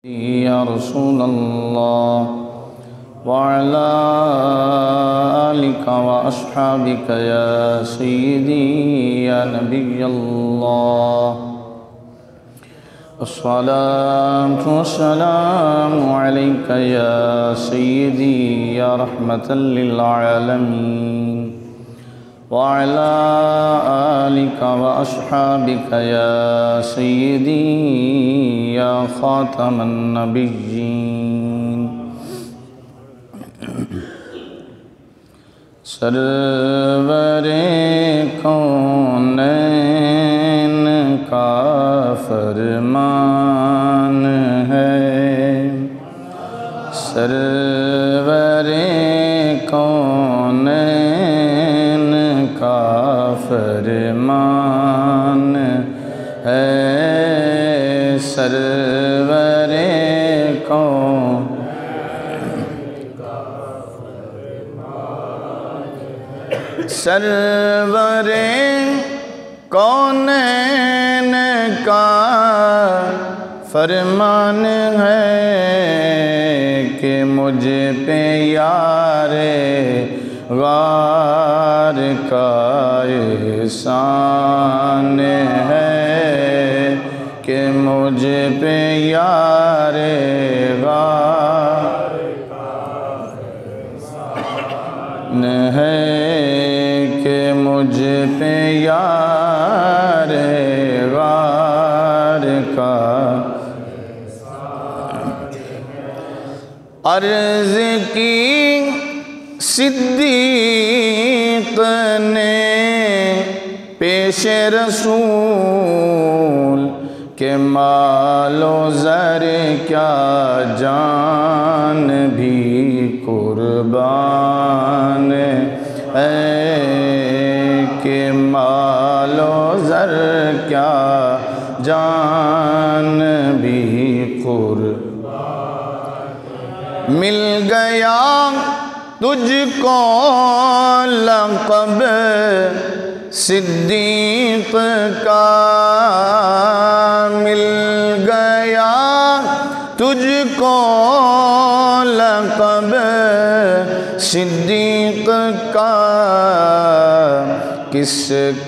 या रसूल अल्लाह वअला आलिका व अस्हाबिका या सय्यदी या नबी अल्लाह अस्सलातु वस्सलामु अलैका या सय्यदी या रहमतल लिल आलमीन वअला आलिका व अस्हाबिका या सय्यदी या खातमन नबिय्यीन। सरवरे कौनैन का फरमान है, सरवरे कौनैन का फरमान है, सरवरे कौन सरवरे कौनैन का फरमान है कि मुझे पे यारे गार का एहसान है, कि मुझे पे यारे गार का एहसान है, कि मुझे पे यार गार का अर्ज़ की सिद्दीक़ ने पेश रसूल के मालो ज़र क्या जान भी कुर्बान है, कि मालो ज़र क्या जान भी कुर्बान। मिल गया तुझको लक़ब सिद्दीक़ का, मिल गया तुझको लक़ब सिद्दीक़ का, किस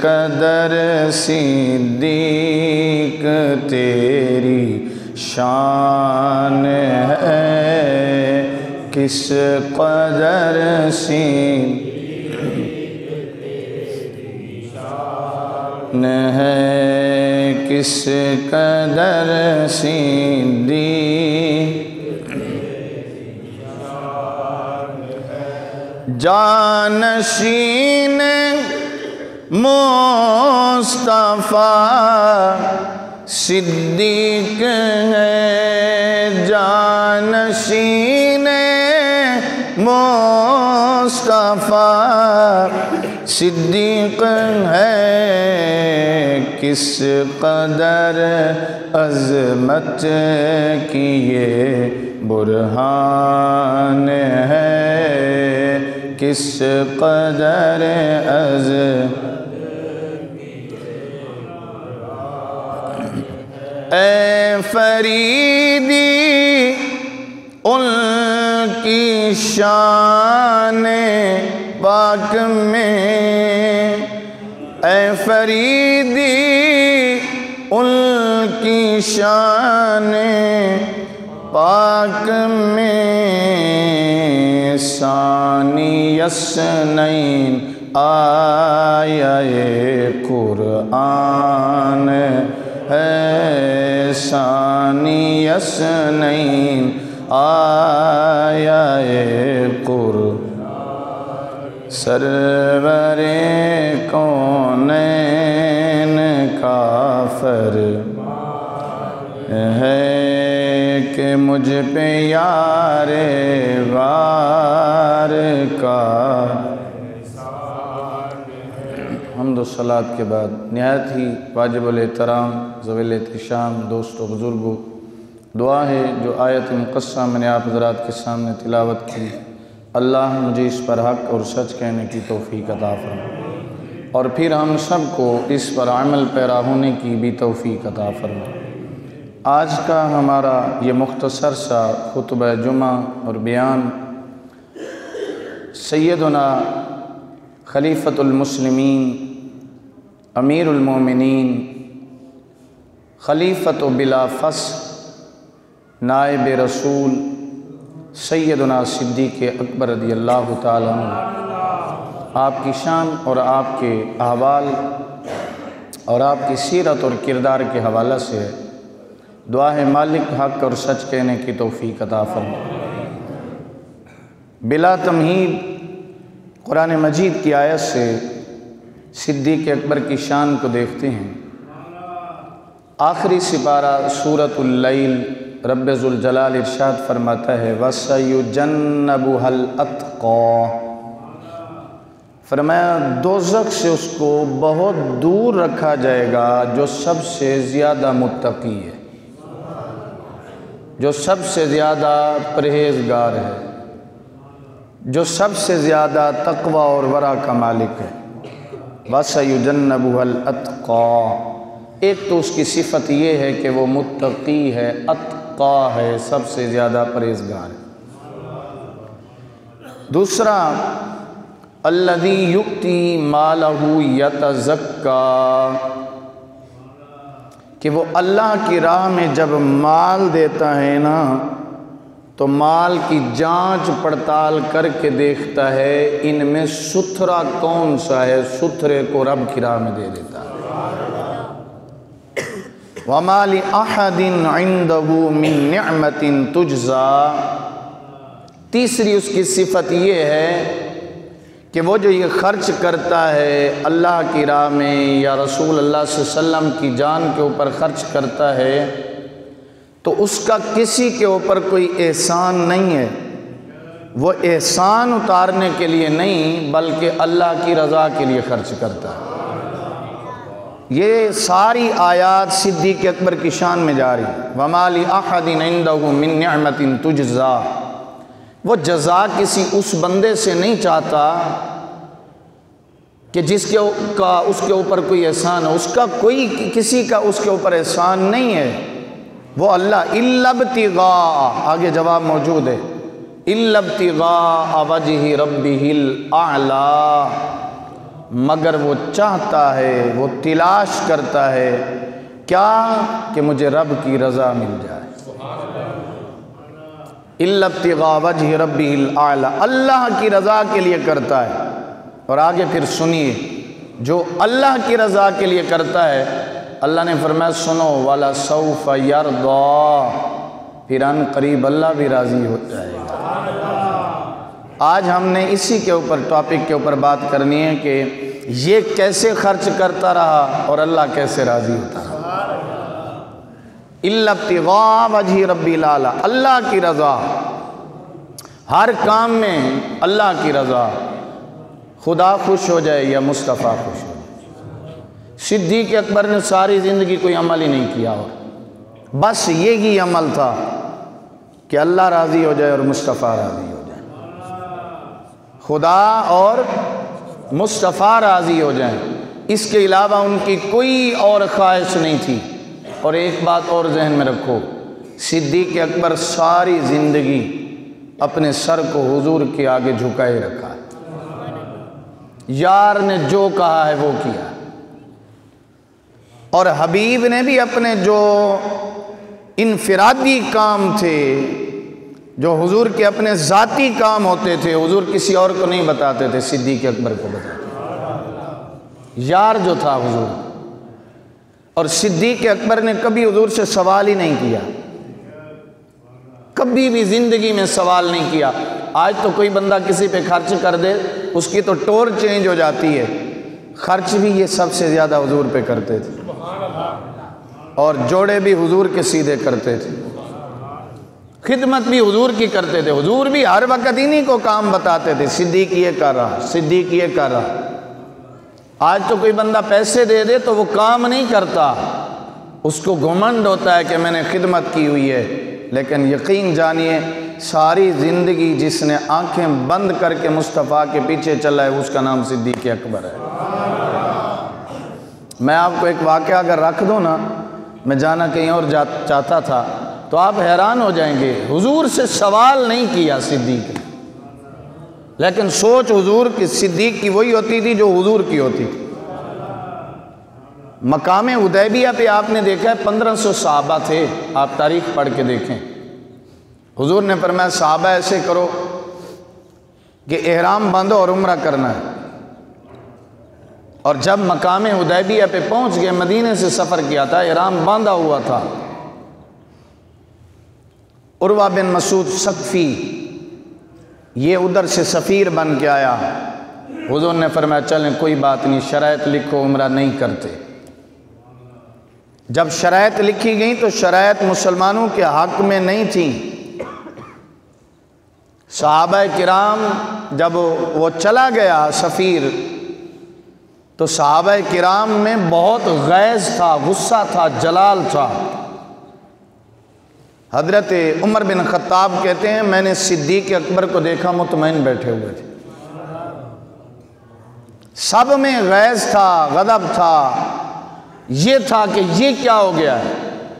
कदर सिद्दीक़ तेरी शान है, किस कदर सिद्दीक़ तेरी शान है, किस कदर सिद्दीक़ जानशीन मुस्तफ़ा सिद्दीक़ है, जानशीन मुस्तफ़ा सिद्दीक़ है, किस कदर अज़मत की ये बुरहान है, किस कदर ए फरीदी उनकी शान पाक में, ए फरीदी उनकी शान पाक में, सानी यसनैन आया कुरआन है, सानी यसनैन आया कुरआन। सरवरे कौनैन का फरमान है कि मुझ पे यारे गार का। हम्द सलात के बाद निहायत ही वाजिबुल एहतराम ज़वील एहतिशाम दोस्तों बुज़ुर्गों, दुआ है जो आयत मुक़स्सा मैंने आप हज़रात के सामने तिलावत की, अल्लाह मुझे इस पर हक़ और सच कहने की तौफ़ीक़ अता फरमाए और फिर हम सब को इस पर अमल पैरा होने की भी तौफ़ीक़ अता फरमाए। आज का हमारा ये मुख्तसर सा खुतबा जुमा और बयान सैयदना खलीफतुल मुस्लिमीन अमीरुल मोमिनीन खलीफत बिला फस नायब रसूल सैयदना सिद्दीक़ अकबर रज़ियल्लाहु ताला अन्हु आपकी शान और आपके अहवाल और आपकी सीरत और किरदार के हवाला से है। दुआ है मालिक हक़ और सच कहने की तौफ़ीक़ अता फरमाए। बिला तमहीद कुरान मजीद की आयत से सिद्दीक़ अकबर की शान को देखते हैं। आखिरी सिपारा सूरतुल लैल रब्बे ज़ुल जलाल इरशाद फरमाता है वसयुजन्नबुहल अत्क़ा, फरमाया दोज़ख से उसको बहुत दूर रखा जाएगा जो सबसे ज़्यादा मुत्तकी है, जो सबसे ज़्यादा परहेज़गार है, जो सबसे ज़्यादा तक़वा और वरा का मालिक है। वसयुजन्नबुहल अत्क़ा, एक तो उसकी सिफ़त ये है कि वो मुत्तकी है, अत्क़ा है, सबसे ज़्यादा परहेज़गार है। दूसरा अल्लज़ी युक्ति मालहू यतज़क्का, कि वो अल्लाह की राह में जब माल देता है ना तो माल की जांच पड़ताल करके देखता है इनमें सुथरा कौन सा है, सुथरे को रब की राह में दे देता है। वमा लि अहदिन इंदहु मिन निअमतिन तुजज़ा, तीसरी उसकी सिफत ये है कि वो जो ये खर्च करता है अल्लाह की राह में या रसूल अल्लाह सल्लल्लाहु अलैहि वसल्लम की जान के ऊपर खर्च करता है तो उसका किसी के ऊपर कोई एहसान नहीं है, वो एहसान उतारने के लिए नहीं बल्कि अल्लाह की रज़ा के लिए खर्च करता है। ये सारी आयात सिद्दीक़ अकबर की शान में जा रही है। वमा लि अहदिन इंदहु मिन निअमतिन तुजज़ा, वो जज़ा किसी उस बंदे से नहीं चाहता कि उसके ऊपर कोई एहसान है, उसका कोई किसी का उसके ऊपर एहसान नहीं है। वो अल्लाह इल्लब्तिगा, आगे जवाब मौजूद है, इल्लब्तिगा वजहि रब्बिहिल आला, मगर वो चाहता है, वो तिलाश करता है क्या कि मुझे रब की रज़ा मिल जाए। इल्लब्तिगा वजहि रब्बिहिल आला, अल्लाह की रज़ा के लिए करता है। और आगे फिर सुनिए, जो अल्लाह की रज़ा के लिए करता है अल्लाह ने फरमाया सुनो वाला सौफ यरदा, फिर अन करीब अल्लाह भी राज़ी हो जाएगा। आज हमने इसी के ऊपर टॉपिक के ऊपर बात करनी है कि ये कैसे खर्च करता रहा और अल्लाह कैसे राज़ी होता रहा। इल्लब्तिगा वजहि रब्बिल आला, अल्लाह की रज़ा, हर काम में अल्लाह की रज़ा, खुदा खुश हो जाए या मुस्तफ़ा खुश हो जाए। सिद्दीक़ अकबर ने सारी ज़िंदगी कोई अमल ही नहीं किया और बस यही अमल था कि अल्लाह राज़ी हो जाए और मुस्तफ़ा राज़ी हो जाए, खुदा और मुस्तफ़ा राज़ी हो जाए। इसके अलावा उनकी कोई और ख्वाहिश नहीं थी। और एक बात और जहन में रखो, सिद्दीक़ अकबर सारी ज़िंदगी अपने सर को हुजूर के आगे झुकाए रखा है। यार ने जो कहा है वो किया, और हबीब ने भी अपने जो इनफिरादी काम थे, जो हुजूर के अपने ज़ाती काम होते थे, हुजूर किसी और को नहीं बताते थे, सिद्दीक़ अकबर को बताते। यार जो था हुजूर, और सिद्दीक़ अकबर ने कभी हुजूर से सवाल ही नहीं किया, कभी भी ज़िंदगी में सवाल नहीं किया। आज तो कोई बंदा किसी पे खर्च कर दे उसकी तो टोर चेंज हो जाती है। खर्च भी ये सबसे ज़्यादा हुजूर पे करते थे और जोड़े भी हुजूर के सीधे करते थे, खिदमत भी हुजूर की करते थे। हुजूर भी हर वक्त इन्हीं को काम बताते थे, सिद्दीक़ ये कर रहा, सिद्दीक़ ये कर रहा। आज तो कोई बंदा पैसे दे दे तो वो काम नहीं करता, उसको घमंड होता है कि मैंने खिदमत की हुई है। लेकिन यकीन जानिए सारी ज़िंदगी जिसने आंखें बंद करके मुस्तफ़ा के पीछे चला है उसका नाम सिद्दीक़ अकबर है। मैं आपको एक वाक़या अगर रख दूँ ना मैं जाना कहीं और चाहता था, तो आप हैरान हो जाएंगे। हुजूर से सवाल नहीं किया सिद्दीक ने, लेकिन सोच हुजूर की सिद्दीक की वही होती थी जो हुजूर की होती थी। मकाम हुदैबिया पे आपने देखा है 1500 सहाबा थे, आप तारीख पढ़ के देखें। हुजूर ने फरमाया सहाबा ऐसे करो कि एहराम बांधो और उम्रा करना है। और जब मकाम हुदैबिया पे पहुंच गए, मदीने से सफ़र किया था, एहराम बांधा हुआ था, उर्वा बिन मसूद सकफी ये उधर से सफ़ीर बन के आया। हुजूर ने फरमाया चलें कोई बात नहीं, शराइत लिखो, उम्रा नहीं करते। जब शराइत लिखी गई तो शराइत मुसलमानों के हक़ में नहीं थी। सहाबा किराम जब वो चला गया सफ़ीर, तो सहाबा किराम में बहुत गैज़ था, गुस्सा था, जलाल था। हज़रत उमर बिन ख़त्ताब कहते हैं मैंने सिद्दीक़ अकबर को देखा, मुतमईन बैठे हुए थे, सब में गैज़ था, गज़ब था, ये था कि ये क्या हो गया है।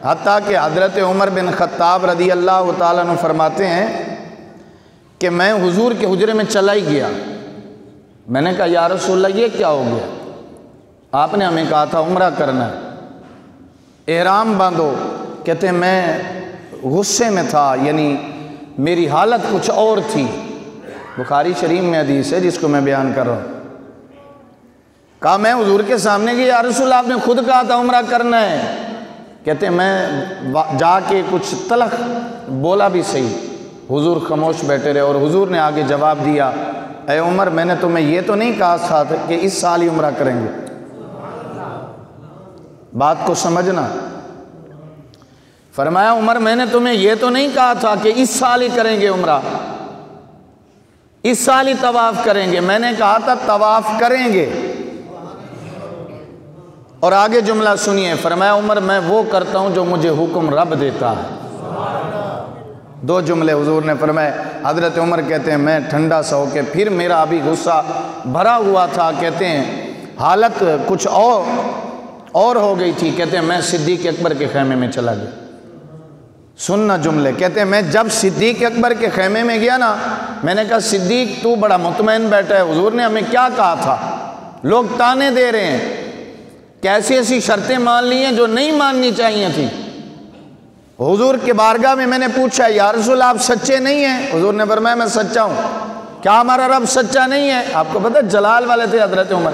हत्ता कि हज़रत उमर बिन ख़त्ताब रज़ी अल्लाह ताला अन्हु फरमाते हैं कि मैं हुजूर के हुजरे में चला ही गया। मैंने कहा या रसूलल्लाह ये क्या हो गया? आपने हमें कहा था उम्रा करना है, एहराम बांधो। कहते हैं मैं गुस्से में था, यानी मेरी हालत कुछ और थी। बुखारी शरीफ में हदीस है जिसको मैं बयान कर रहा हूँ। कहा मैं हुजूर के सामने गया, या रसूलल्लाह आपने खुद कहा था उम्रा करना है। कहते हैं मैं जाके कुछ तलख बोला भी सही, हुजूर खामोश बैठे रहे और हुजूर ने आगे जवाब दिया, ऐ उमर मैंने तुम्हें ये तो नहीं कहा था कि इस साल ही उम्रा करेंगे। बात को समझना। फरमाया उमर मैंने तुम्हें ये तो नहीं कहा था कि इस साल ही करेंगे उम्रा, इस साल ही तवाफ करेंगे। मैंने कहा था तवाफ करेंगे। और आगे जुमला सुनिए, फरमाया उमर मैं वो करता हूं जो मुझे हुक्म रब देता है। दो जुमले हुजूर ने फरमाए। हज़रत उमर कहते हैं मैं ठंडा सा होके, फिर मेरा अभी गुस्सा भरा हुआ था, कहते हैं हालत कुछ और हो गई थी। कहते हैं मैं सिद्दीक़ अकबर के खैमे में चला गया। सुनना जुमले। कहते हैं मैं जब सिद्दीक़ अकबर के खैमे में गया ना, मैंने कहा सिद्दीक़ तू बड़ा मुतमईन बैठा है, हुजूर ने हमें क्या कहा था? लोग ताने दे रहे हैं, कैसी ऐसी शर्तें मान ली हैं जो नहीं माननी चाहिए थी। हुजूर के बारगाह में मैंने पूछा या रसूल आप सच्चे नहीं हैं? हुजूर ने फरमाया मैं सच्चा हूँ। क्या हमारा रब सच्चा नहीं है? आपको पता जलाल वाले थे हज़रत उमर,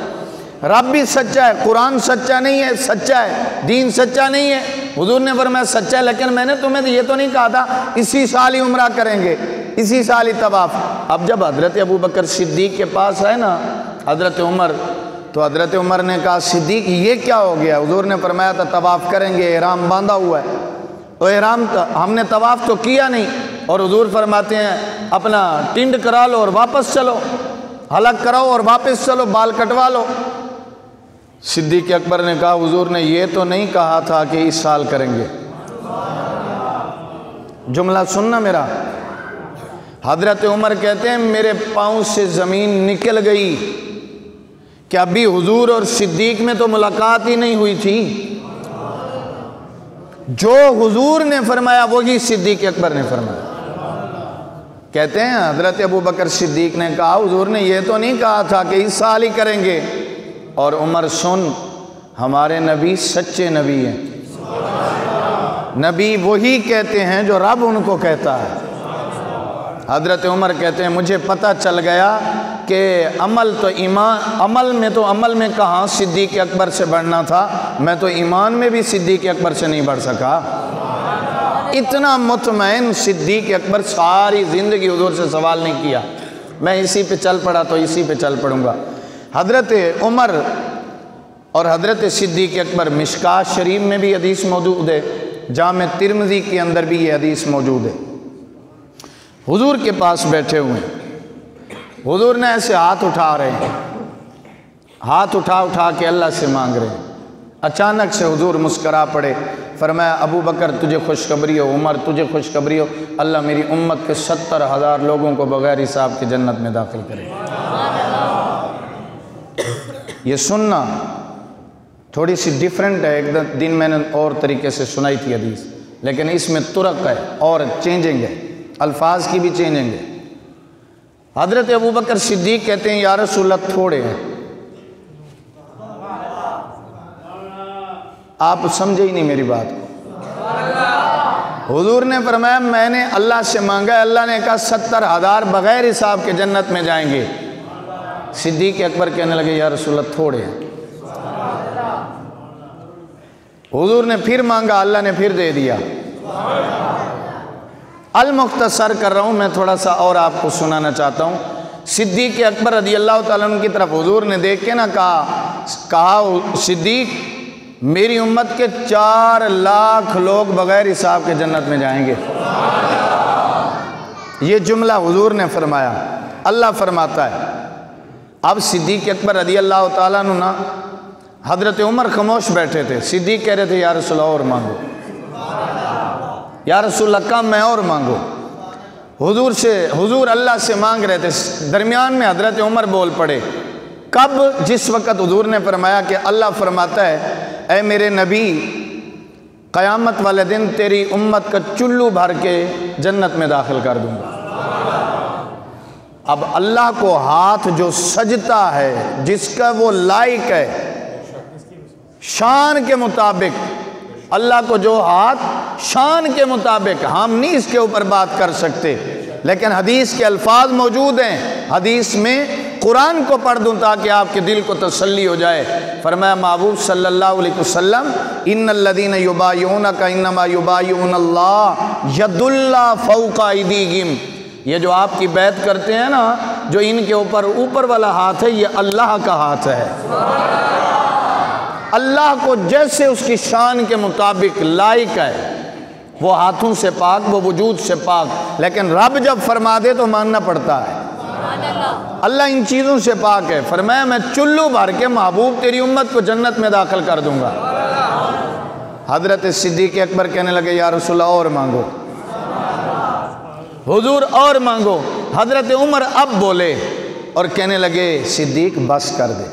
रब भी सच्चा है, कुरान सच्चा नहीं है, सच्चा है, दीन सच्चा नहीं है। हुजूर ने फरमाया सच्चा है, लेकिन मैंने तुम्हें ये तो नहीं कहा था इसी साल ही उम्रा करेंगे, इसी साल ही तवाफ। अब जब हज़रत अबू बकर सिद्दीक़ के पास है ना हज़रत उमर, तो हज़रत उमर ने कहा सिद्दीक़ ये क्या हो गया? हुजूर ने फरमाया था तवाफ़ करेंगे, एहराम बांधा हुआ है। तो एहराम हमने तवाफ़ तो किया नहीं। और हुजूर फरमाते हैं अपना टिंड करा लो और वापस चलो, हलक कराओ और वापस चलो, बाल कटवा लो। सिद्दीक़ अकबर ने कहा हुजूर ने ये तो नहीं कहा था कि इस साल करेंगे। जुमला सुनना मेरा। हज़रत उमर कहते हैं मेरे पाँव से ज़मीन निकल गई कि अभी हुजूर और सिद्दीक़ में तो मुलाकात ही नहीं हुई थी। जो हुजूर ने फरमाया वही सिद्दीक़ अकबर ने फरमाया। कहते हैं हज़रत अबू बकर सिद्दीक़ ने कहा हुजूर ने ये तो नहीं कहा था कि इस साल ही करेंगे। और उमर सुन, हमारे नबी सच्चे नबी हैं। नबी वही कहते हैं जो रब उनको कहता है। हज़रत उमर कहते हैं मुझे पता चल गया कि अमल तो ईमान, अमल में कहाँ सिद्दीक़ अकबर से बढ़ना था, मैं तो ईमान में भी सिद्दीक़ अकबर से नहीं बढ़ सका। इतना मुतमईन सिद्दीक़ अकबर सारी ज़िंदगी हुजूर से सवाल नहीं किया, मैं इसी पे चल पड़ा तो इसी पे चल पड़ूंगा। हज़रत उमर और हज़रत सिद्दीक़ अकबर मिशकात शरीफ में भी हदीस मौजूद है, जामे तिरमिज़ी के अंदर भी ये हदीस मौजूद है। हुजूर के पास बैठे हुए हैं, हुजूर ने ऐसे हाथ उठा रहे हैं, हाथ उठा के अल्लाह से मांग रहे हैं। अचानक से हुजूर मुस्करा पड़े, फरमाया अबू बकर तुझे खुशखबरी हो, उमर तुझे खुशखबरी हो, अल्लाह मेरी उम्मत के 70,000 लोगों को बगैर हिसाब के जन्नत में दाखिल करेगा। ये सुनना, थोड़ी सी डिफरेंट है, एक दिन मैंने और तरीके से सुनाई थी हदीस, लेकिन इसमें तुरक है और चेंजिंग है, अल्फाज की भी चेंजिंग है। हज़रत अबू बकर सिद्दीक कहते हैं या रसूलल्लाह थोड़े हैं। आप समझे ही नहीं मेरी बात को। हुजूर ने फरमाया मैंने अल्लाह से मांगा, अल्लाह ने कहा 70,000 बगैर हिसाब के जन्नत में जाएंगे। सिद्दीक अकबर कहने लगे या रसूलल्लाह थोड़े हैं। हुजूर ने फिर मांगा, अल्लाह ने फिर दे दिया। अल मुख्तसर कर रहा हूँ मैं, थोड़ा सा और आपको सुनाना चाहता हूँ। सिद्दीक अकबर रज़ी अल्लाह ताला अन्हु की तरफ हुजूर ने देख के ना कहा सिद्दीक मेरी उम्मत के 4 लाख लोग बगैर हिसाब के जन्नत में जाएंगे। ये जुमला हुजूर ने फरमाया। अल्लाह फरमाता है, अब सिद्दीक अकबर रज़ी अल्लाह ताला अन्हु ना हज़रत उमर खामोश बैठे थे। सिद्दीक कह रहे थे या रसूलल्लाह और मांगो, या रसूलल्लाह कम मैं और मांगो। हुजूर अल्लाह से मांग रहे थे, दरमियान में हज़रत उमर बोल पड़े। कब? जिस वक़्त हुजूर ने फरमाया कि अल्लाह फरमाता है ऐ मेरे नबी क़यामत वाले दिन तेरी उम्मत का चुल्लू भर के जन्नत में दाखिल कर दूंगा। अब अल्लाह को हाथ जो सजता है, जिसका वो लायक है, शान के मुताबिक अल्लाह को जो हाथ शान के मुताबिक, हम नहीं इसके ऊपर बात कर सकते, लेकिन हदीस के अल्फाज मौजूद हैं। हदीस में कुरान को पढ़ दूँ ताकि आपके दिल को तसल्ली हो जाए। फरमाया महबूब सल्लल्लाहु अलैहि वसल्लम इन्नल्लज़ीना युबाय्यूनका इन्नमा युबाय्यूनल्लाह यदुल्लाह फौका अयदीहिम। ये जो आपकी बैत करते हैं ना, जो इनके ऊपर वाला हाथ है, ये अल्लाह का हाथ है। अल्लाह को जैसे उसकी शान के मुताबिक लायक है, वो हाथों से पाक, वो वजूद से पाक, लेकिन रब जब फरमा दे तो मानना पड़ता है। अल्लाह इन चीज़ों से पाक है। फरमाया मैं चुल्लू भर के महबूब तेरी उम्मत को जन्नत में दाखिल कर दूंगा। हज़रत सिद्दीक़ अकबर कहने लगे या रसूलल्लाह और मांगो, हुजूर और मांगो। हज़रत उमर अब बोले और कहने लगे सिद्दीक़ बस कर दे,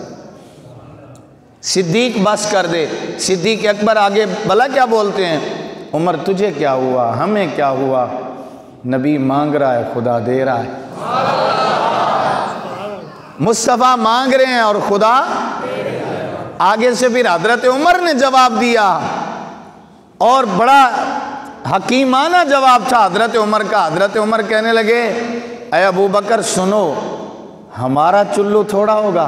सिद्दीक़ बस कर दे। सिद्दीक़ अकबर आगे भला क्या बोलते हैं, उमर तुझे क्या हुआ, हमें क्या हुआ, नबी मांग रहा है, खुदा दे रहा है। मुस्तफ़ा मांग रहे हैं और खुदा। आगे से फिर हज़रत उमर ने जवाब दिया और बड़ा हकीमाना जवाब था हज़रत उमर का। हज़रत उमर कहने लगे ऐ अबू बकर सुनो, हमारा चुल्लू थोड़ा होगा,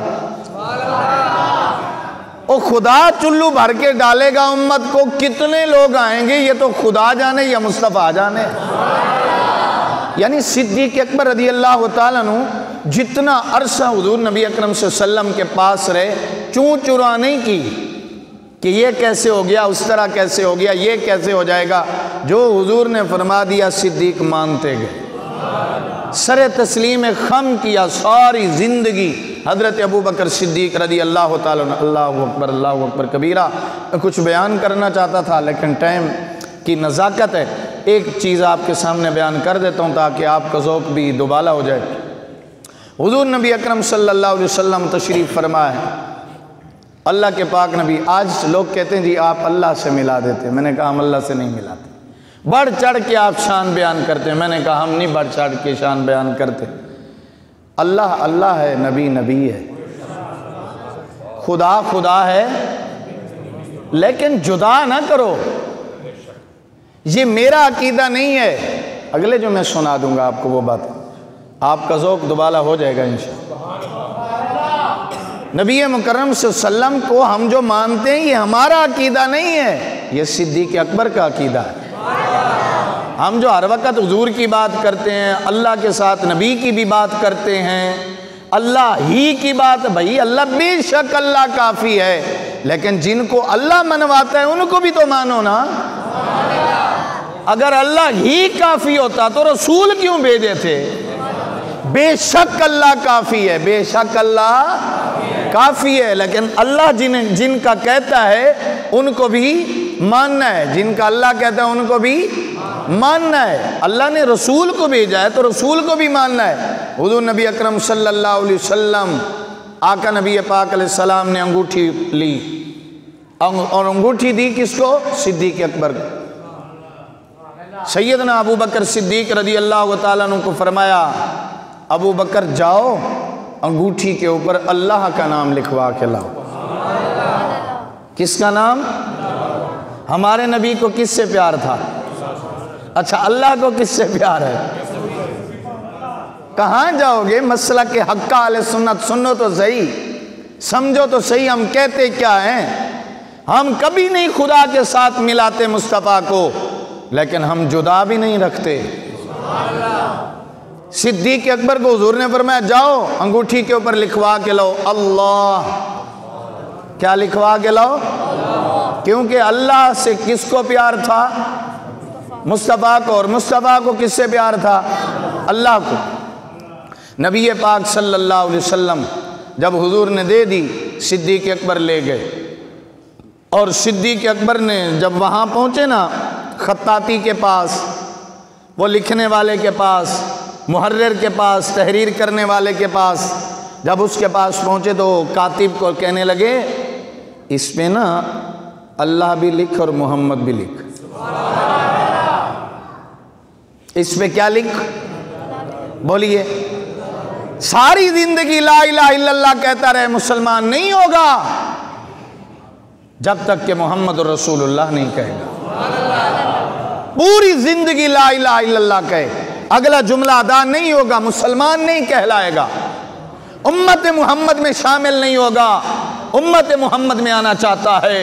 ओ खुदा चुल्लू भर के डालेगा उम्मत को। कितने लोग आएंगे ये तो खुदा जाने या मुस्तफ़ा जाने। यानी सिद्दीक़ अकबर रज़ी अल्लाह ताला अन्हु जितना अरसा हुजूर नबी अकरम सल्लल्लाहु अलैहि वसल्लम के पास रहे, चूँ चुरा नहीं की कि ये कैसे हो गया, उस तरह कैसे हो गया, ये कैसे हो जाएगा। जो हुजूर ने फरमा दिया सिद्दीक़ मानते गए, सरे तस्लीम खम किया सारी ज़िंदगी। हज़रत अबू बकर सिद्दीक़ रज़ी अल्लाह ताला अन्हु, अल्लाहु अकबर कबीरा। कुछ बयान करना चाहता था लेकिन टाइम की नज़ाकत है। एक चीज़ आपके सामने बयान कर देता हूँ ताकि आपका ज़ौक़ भी दुबाला हो जाए। हुजूर नबी अकरम सल्लल्लाहु अलैहि वसल्लम तशरीफ़ फरमाए, अल्लाह के पाक नबी। आज लोग कहते हैं जी आप अल्लाह से मिला देते, मैंने कहा हम अल्लाह से नहीं मिलाते। बढ़ चढ़ के आप शान बयान करते हैं, मैंने कहा हम नहीं बढ़ चढ़ के शान बयान करते। अल्लाह अल्लाह है, नबी नबी है, खुदा खुदा है, लेकिन जुदा ना करो। ये मेरा अकीदा नहीं है। अगले जो मैं सुना दूंगा आपको वो बात, आपका ज़ौक़ दुबाला हो जाएगा इंशाअल्लाह। नबी मुकर्रम सल्लल्लाहु अलैहि वसल्लम को हम जो मानते हैं ये हमारा अकीदा नहीं है, ये सिद्दीक़ अकबर का अकीदा है। हम जो हर वक़्त हुजूर की बात करते हैं, अल्लाह के साथ नबी की भी बात करते हैं, अल्लाह ही की बात, भाई अल्लाह बेशक अल्लाह काफ़ी है, लेकिन जिनको अल्लाह मनवाता है उनको भी तो मानो ना। अगर अल्लाह ही काफ़ी होता तो रसूल क्यों भेजे थे। बेशक अल्लाह काफ़ी है, बेशक अल्लाह काफ़ी है, लेकिन अल्लाह जिनका कहता है उनको भी मानना है, जिनका अल्लाह कहता है उनको भी मानना है। अल्लाह ने रसूल को भेजा है तो रसूल को भी मानना है। हुजूर नबी अकरम सल्लल्लाहु अलैहि वसल्लम, आका नबी पाक अलैहिस्सलाम ने अंगूठी ली, और अंगूठी दी किसको? सिद्दीक अकबर को। सैयदना अबू बकर सिद्दीक रज़ी अल्लाह ताला अन्हु को फरमाया, अबू बकर जाओ अंगूठी के ऊपर अल्लाह का नाम लिखवा के लाओ। किसका नाम? हमारे नबी को किससे प्यार था? अच्छा, अल्लाह को किससे प्यार है? कहाँ जाओगे? मसला के हक्का अहले सुन्नत सुनो तो सही, समझो तो सही। हम कहते क्या हैं? हम कभी नहीं खुदा के साथ मिलाते मुस्तफ़ा को, लेकिन हम जुदा भी नहीं रखते। सिद्दीक अकबर को हुजूर ने फरमाया जाओ अंगूठी के ऊपर लिखवा के लाओ अल्लाह। क्या लिखवा के लाओ? क्योंकि अल्लाह से किसको प्यार था? मुस्तफ़ा को। और मुस्तफ़ा को किससे प्यार था? अल्लाह को। नबी पाक सल्लल्लाहु अलैहि वसल्लम जब हुजूर ने दे दी, सिद्दीक अकबर ले गए। और सिद्दीक अकबर ने जब वहाँ पहुँचे ना, खत्ताती के पास, वो लिखने वाले के पास, मुहर्रिर के पास, तहरीर करने वाले के पास, जब उसके पास पहुँचे तो कातिब को कहने लगे, इसमें ना अल्लाह भी लिख और मोहम्मद भी लिख। इस पे क्या लिख? बोलिए। सारी जिंदगी ला इलाहा इल्लल्लाह कहता रहे, मुसलमान नहीं होगा जब तक कि मोहम्मद रसूलुल्लाह नहीं कहेगा। पूरी जिंदगी ला इलाहा इल्लल्लाह कहे, अगला जुमला अदा नहीं होगा, मुसलमान नहीं कहलाएगा, उम्मत मोहम्मद में शामिल नहीं होगा। उम्मत मोहम्मद में आना चाहता है,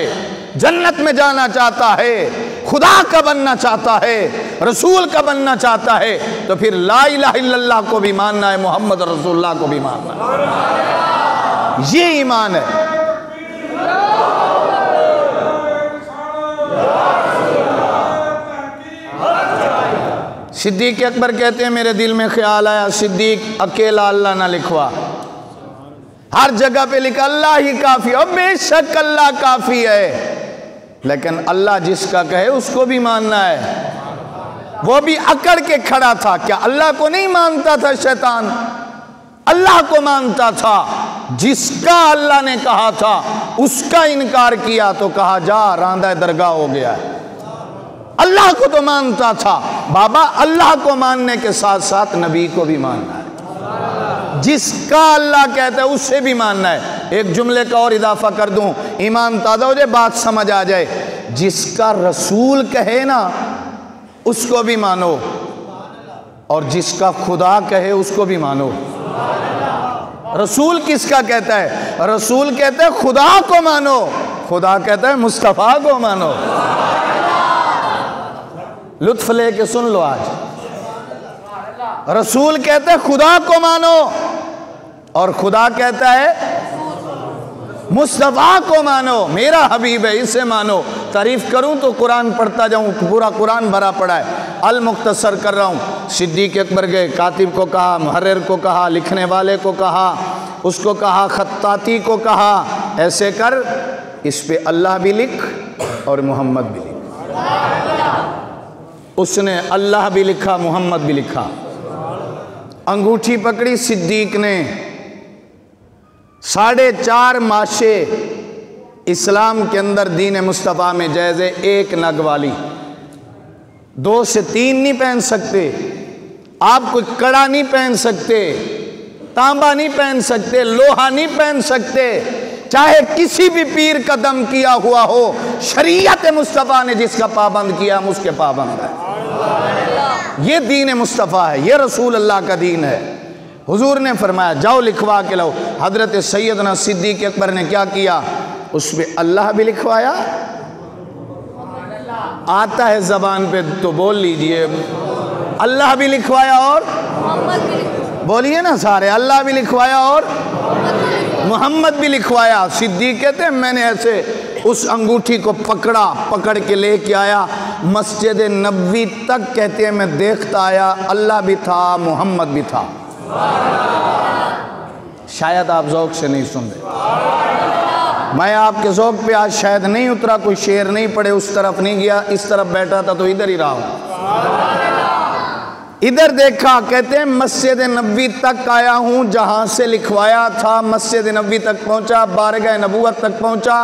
जन्नत में जाना चाहता है, खुदा का बनना चाहता है, रसूल का बनना चाहता है, तो फिर ला इलाहा इल्लल्लाह को भी मानना है, मोहम्मद रसूलुल्लाह को भी मानना है। ये ईमान है। सिद्दीक अकबर कहते हैं मेरे दिल में ख्याल आया, सिद्दीक अकेला अल्लाह ना लिखवा, हर जगह पे लिखा अल्लाह ही काफी। और बेशक अल्लाह काफी है, लेकिन अल्लाह जिसका कहे उसको भी मानना है। वो भी अकड़ के खड़ा था। क्या अल्लाह को नहीं मानता था शैतान? अल्लाह को मानता था। जिसका अल्लाह ने कहा था उसका इनकार किया तो कहा जा रांदा दरगाह हो गया है। अल्लाह को तो मानता था। बाबा, अल्लाह को मानने के साथ साथ नबी को भी मानना है। जिसका अल्लाह कहता है उससे भी मानना है। एक जुमले का और इजाफा कर दूं, ईमान ताज़ा हो जाए, बात समझ आ जाए। जिसका रसूल कहे ना उसको भी मानो, और जिसका खुदा कहे उसको भी मानो। रसूल किसका कहता है? रसूल कहता है खुदा को मानो, खुदा कहता है मुस्तफ़ा को मानो। लुत्फ लेके सुन लो आज। रसूल कहता है खुदा को मानो, और खुदा कहता है मुस्तफ़ा को मानो। मेरा हबीब है, इसे मानो। तारीफ करूं तो कुरान पढ़ता जाऊं, पूरा कुरान भरा पड़ा है। अल मुख्तसर कर रहा हूं। सिद्दीक अकबर गए, कातिब को कहा, मुहर्रिर को कहा, लिखने वाले को कहा, उसको कहा, खत्ताती को कहा, ऐसे कर, इस पे अल्लाह भी लिख और मोहम्मद भी लिख। उसने अल्लाह भी लिखा, मोहम्मद भी लिखा। अंगूठी पकड़ी सिद्दीक ने। 4.5 माशे इस्लाम के अंदर दीन मुस्तफ़ा में जायज़ है। 1 नग वाली, 2 से 3 नहीं पहन सकते आप। कोई कड़ा नहीं पहन सकते, तांबा नहीं पहन सकते, लोहा नहीं पहन सकते, चाहे किसी भी पीर का दम किया हुआ हो। शरीयत मुस्तफ़ा ने जिसका पाबंद किया हम उसके पाबंद है। ये दीन मुस्तफ़ा है, ये रसूल अल्लाह का दीन है। हुजूर ने फरमाया जाओ लिखवा के लाओ। हजरत सैयदना सिद्दीक अकबर ने क्या किया? उसमें अल्लाह भी लिखवाया। आता है जबान पे तो बोल लीजिए। अल्लाह भी लिखवाया और बोलिए ना सारे, अल्लाह भी लिखवाया और मोहम्मद भी लिखवाया। सिद्दीक कहते हैं मैंने ऐसे उस अंगूठी को पकड़ा, पकड़ के लेके आया मस्जिद नबवी तक। कहते हैं मैं देखता आया, अल्लाह भी था, मोहम्मद भी था। शायद आप ज़ौक़ से नहीं सुन रहे। मैं आपके ज़ौक़ पे आज शायद नहीं उतरा, कोई शेर नहीं पड़े, उस तरफ नहीं गया, इस तरफ बैठा था तो इधर ही रहा हूँ। इधर देखा, कहते हैं मस्जिद नबवी तक आया हूँ, जहाँ से लिखवाया था मस्जिद नबवी तक पहुँचा, बारगाह नबूवत तक पहुँचा,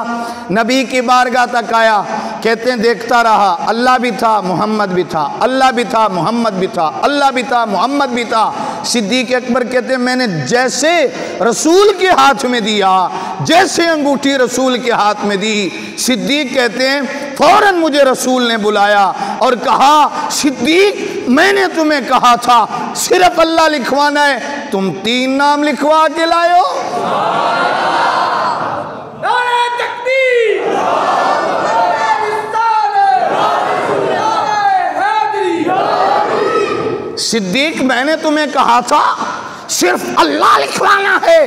नबी की बारगाह तक आया। कहते हैं देखता रहा, अल्लाह भी था मोहम्मद भी था, अल्लाह भी था मोहम्मद भी था, अल्लाह भी था मोहम्मद भी था। सिद्दीक अकबर कहते हैं मैंने जैसे रसूल के हाथ में दिया, जैसे अंगूठी रसूल के हाथ में दी, सिद्दीक कहते हैं फौरन मुझे रसूल ने बुलाया और कहा सिद्दीक मैंने तुम्हें कहा था सिर्फ अल्लाह लिखवाना है, तुम 3 नाम लिखवा के लाए हो। सिद्दीक मैंने तुम्हें कहा था सिर्फ अल्लाह लिखवाना है,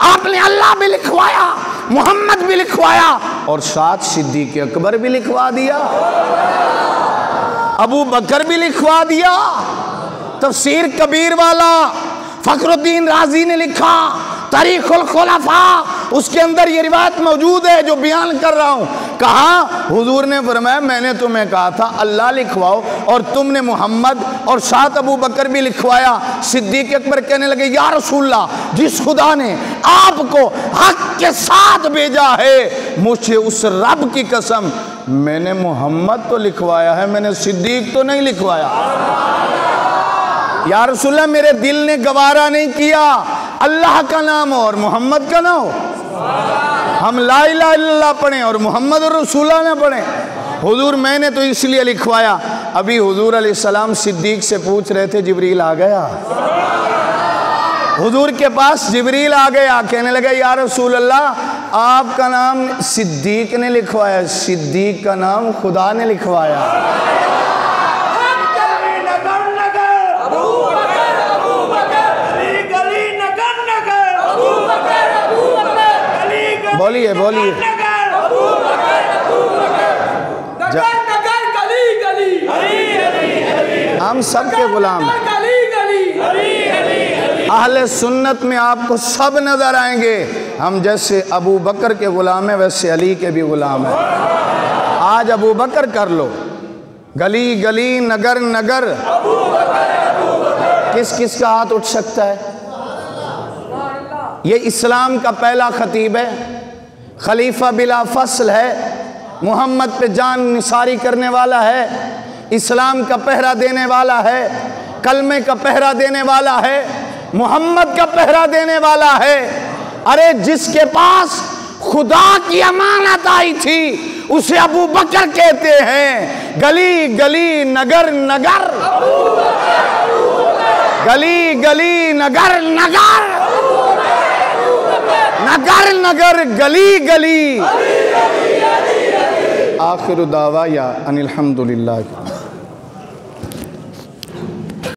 आपने अल्लाह भी लिखवाया, मोहम्मद भी लिखवाया और साथ सिद्दीक अकबर भी लिखवा दिया, अबू बकर भी लिखवा दिया। तफसीर कबीर वाला फखरुद्दीन राजी ने लिखा, तारीखुल खुलफा, उसके अंदर ये रिवायत मौजूद है जो बयान कर रहा हूँ। कहा हुजूर ने फरमाया मैंने तुम्हें कहा था अल्लाह लिखवाओ और तुमने मोहम्मद और साथ अबू बकर भी लिखवाया। सिद्दीक अकबर कहने लगे या रसूलल्लाह, जिस खुदा ने आपको हक के साथ भेजा है, मुझे उस रब की कसम मैंने मोहम्मद तो लिखवाया है, मैंने सिद्दीक तो नहीं लिखवाया। या रसूलल्लाह मेरे दिल ने गवारा नहीं किया अल्लाह का नाम और मोहम्मद का ना हो, हम ला इलाहा इल्लल्लाह पढ़ें और मोहम्मद रसूलुल्लाह ना पढ़ें। हुजूर मैंने तो इसलिए लिखवाया। अभी हुजूर अलैहिस्सलाम सिद्दीक से पूछ रहे थे, जिब्रील आ गया। हुजूर के पास जिब्रील आ गया, कहने लगा या रसूलल्लाह आपका नाम सिद्दीक ने लिखवाया, सिद्दीक का नाम खुदा ने लिखवाया। बोलिए बोलिए, हम सबके गुलाम हैं। अहले सुन्नत में आपको सब नजर आएंगे, हम जैसे अबू बकर के गुलाम हैं वैसे अली के भी गुलाम हैं। आज अबू बकर कर लो, गली गली नगर नगर, किस किस का हाथ उठ सकता है? ये इस्लाम का पहला खतीब है, खलीफा बिला फसल है, मोहम्मद पे जान निसारी करने वाला है, इस्लाम का पहरा देने वाला है, कलमे का पहरा देने वाला है, मोहम्मद का पहरा देने वाला है। अरे जिसके पास खुदा की अमानत आई थी उसे अबू बकर कहते हैं। गली गली नगर नगर, गली गली नगर नगर, नगर नगर गली गली। आखिर दावा या अनिल हम्दुलिल्लाह।